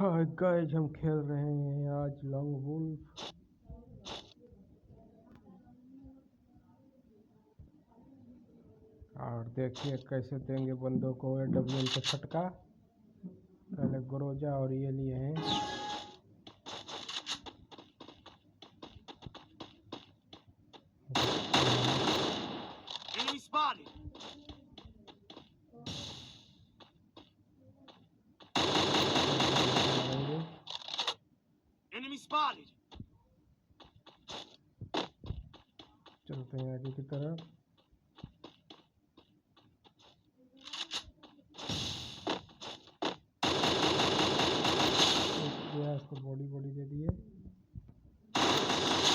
हाँ गाइस, हम खेल रहे हैं आज लॉन्ग वुल्फ। और देखिए कैसे देंगे बंदों को AWL पे फटका। पहले ग्रोजा और ये लिए हैं। Enemy spotted. Enemy spotted. चलते हैं आगे की तरफ। इसको बॉडी दे दिए,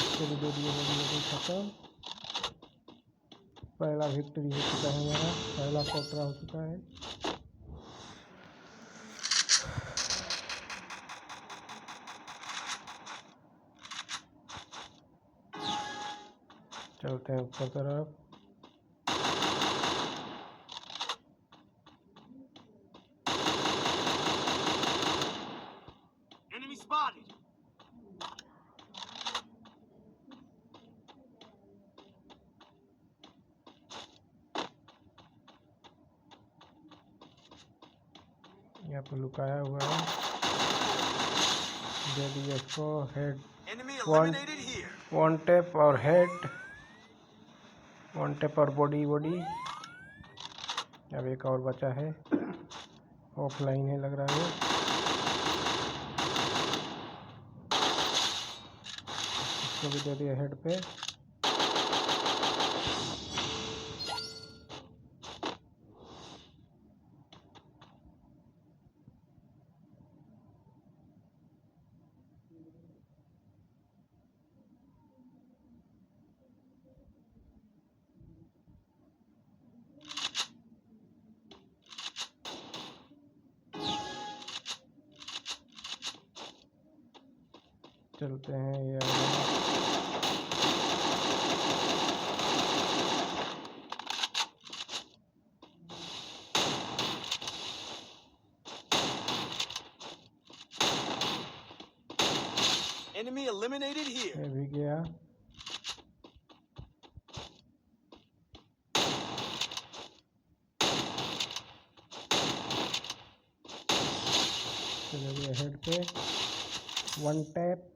इसको भी दे दिए बॉडी खत्म। पहला विक्ट्री हो चुका है हमारा, पहला कोटरा हो चुका है। चलते हैं ऊपर तरफ। Enemy spotted. यहाँ पे लुकाया हुआ है। दे दिए इसको head. Enemy eliminated here. One tap और हेड, वन टैप और बॉडी। अब एक और बचा है, ऑफलाइन है लग रहा है। इसको भी दे दिया हेड पे। चलते हैं ये Enemy eliminated here. ये भी गया। चलिए हेड पे वन टैप।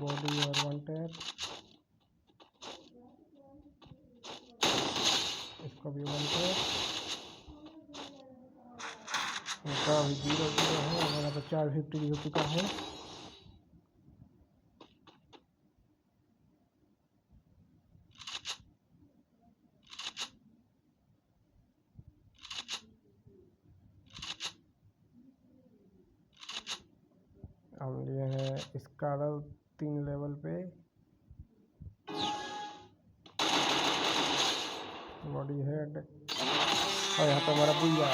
बॉडी और वन टैप। इसको भी वन टैप। उनका अभी 0-0 है, हमारा तो 4 विक्ट्री हो चुका है। हम लिए हैं स्कारल 3 लेवल पे। बॉडी हेड और यहाँ पे हमारा बुया।